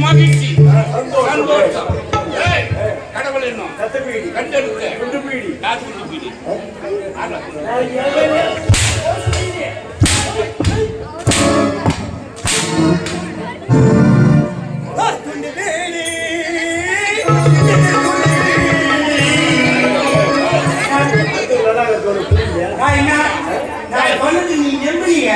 மகிழ்ச்சி சந்தோஷம். கடவுள் இன்னும் கண்டெடுத்த குண்டு பீடி யார் குண்டு பீடி நீ நம்புறீங்க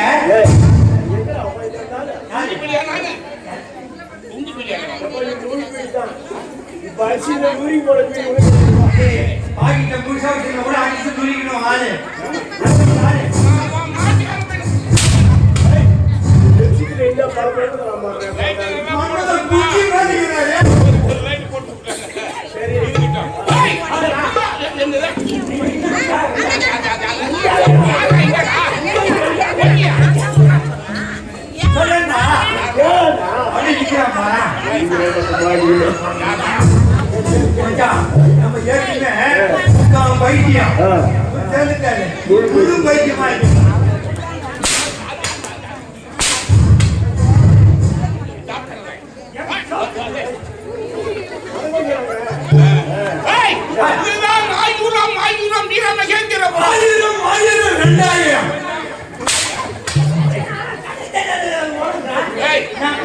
நம்ம ஏற்கனவே வைத்தியம் புது வைத்தியமா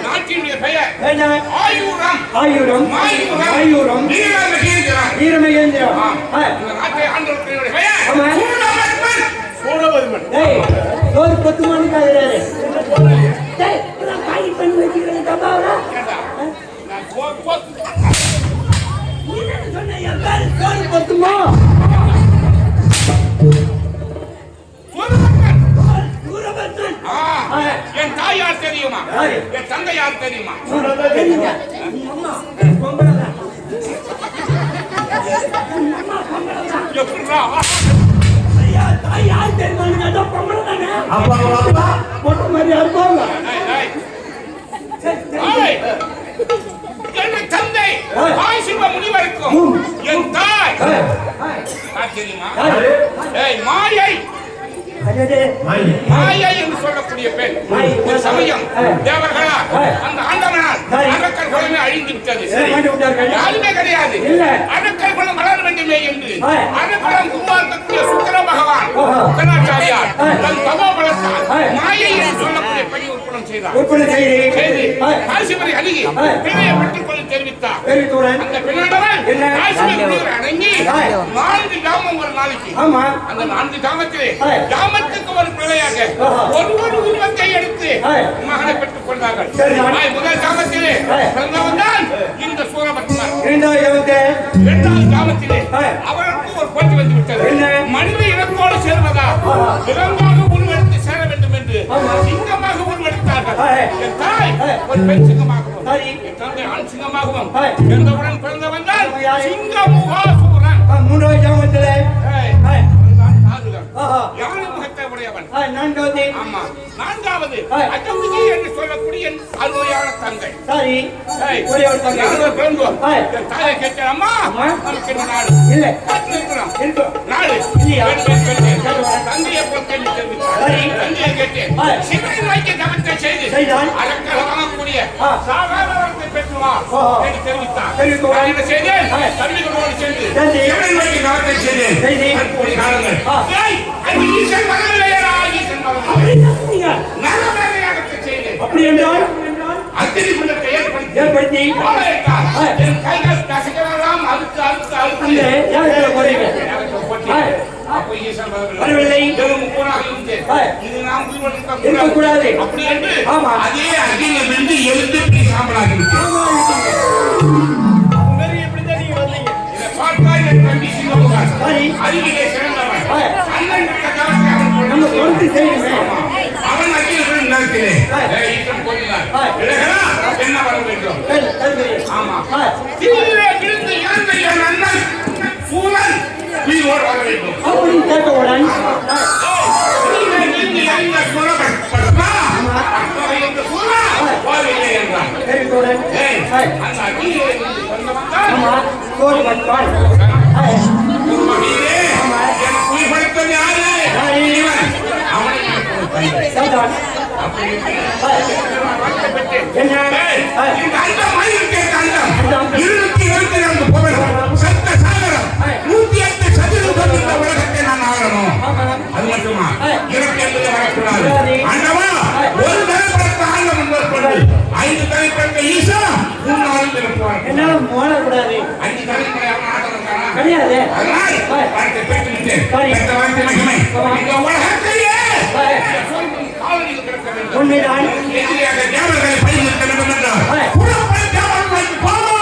நாட்டினுடைய பெயர் ஆயூரம் வீரமகேந்திரம். நாட்டை ஆண்டவர்களுடைய பெயர் சூரபத்மன். ஒரு 10 மணிக்கு ஆகிறாரு. காய் பண்ணி வச்சுக்கிறேன் டப்பாவா. என் தாய் யார் தெரியுமா? என் தந்தை யார் தெரியுமா? என் தந்தை ஆசிவ முனிவருக்கும் என் தாய் தெரியுமா? மாயை மாயை என்று சொல்லக்கூடிய பெண். ஒரு சமயம் தேவர்களா அந்த ஆண்டவனால் அரக்கர் குலமே அழிந்து விட்டது. யாருமே கிடையாது. அரக்கர் குலம் வளர வேண்டுமே என்று அரக்கரம் உருவாக்கக்கூடிய சுக்கிர பகவான் சுக்கராச்சாரியார் தன் தவோ பலத்தால் மாயை என்று சொல்லக்கூடிய பெண்ணை உற்பத்தி செய்தார். காசிபரை அணுகி பெண்ணையை பற்றி கொண்டு தெரிவித்தார். அந்த பெண்ணானவன் காசிபரை முனிவர் அடங்கி 4 ஜாமம் ஒரு நாளைக்கு அந்த 4 ஜாமத்திலே ஜாமத்துக்கு ஒரு பிள்ளையாக ஒரு உருவத்தை எடுத்து மகனை பெற்றுக் கொண்டார்கள். முதல் ஜாமத்திலே பிறந்தவன் தான் இந்த சூரபத்மன். 2வது ஜாமத்திலே அவருக்கு ஒரு போட்டி வந்து விட்டது. மனித இனத்தோடு சேர்வதா விலங்காக உருவெடுத்து சேர வேண்டும் என்று சிங்கமாக உருவெடுத்தார்கள். என் தாய் ஒரு பெண் சிங்கமாகவும் என் தந்தை ஆண் சிங்கமாகவும் பிறந்தவுடன் பிறந்தவன் தான் சிங்கமுகாசூரன். 3வது ஜாமத்திலே யானை முகத்தை உடையவன். 4வது அஜமுகி என்று சொல்லக்கூடிய அருமையான தந்தை. தாயை கேட்டேன், அம்மா நமக்கு என்ன நாடு இல்லை நாடு தந்தையை போல் கேள்வி தெரிவித்தார். தந்தையை கேட்டேன், சிறை வைக்க தவத்தை செய்து அரக்கர் வாங்கக்கூடிய சாதாரணத்தை பெற்றுவா என்று தெரிவித்தார். என்ன செய்தேன்? தம்பிகளோடு சேர்ந்து சிறை வைக்க தவத்தை செய்தேன். ஈசன் வரவில்லையா? ஈசன் வரவில்லை. அப்படி என்றால் அத்திரி குலத்தை ஏற்படுத்தி என் கைகள் கசைகளெல்லாம் அழுத்து அழுத்து அழுத்து அப்போ ஈசன் வரவில்லை. இது நாம் இருக்கக்கூடாது. அப்படி என்று அதே அகில வென்று எழுந்து சாம்பலாகிவிட்டேன். அறிவிலே சிறந்தவன் அவன் அகில நடக்கிறேன் என்ன வர வேண்டும்? ஆமா விழுந்து இறந்த என் அண்ணன் சூழல் உயிரோடு வர வேண்டும். வாழ்க்கை பெற்றேன். என்ன? ஏய், இந்த அண்டம் ஆயிரத்தி எட்டு அண்டம், 224 புவனம், சப்த சாகரம், 108 சதுரங்கள் இந்த உலகத்தை நான் ஆளணும். அது மட்டுமா? இறப்பு என்பது வரக்கூடாது. ஆண்டவா, ஒரு தலைப்பட்ட ஆண்டம் என்பது 5 தலைப்பட்ட ஈசா முன்னாலும் இருப்பார். என்னால மோடக்கூடாது 5 தலைப்பட்ட ஆண்டம் தானா? கிடையாது. அதனால் வாழ்க்கை பெற்று விட்டேன். பெற்ற வாழ்க்கை மகிமை. இந்த உலகத்தையே காவலில் கிடக்க வேண்டும். உண்மைதான். எதிரியாக தேவர்களை பயிர்க்க வேண்டும் என்றார். புறப்பட தேவர்களுக்கு போவோம்.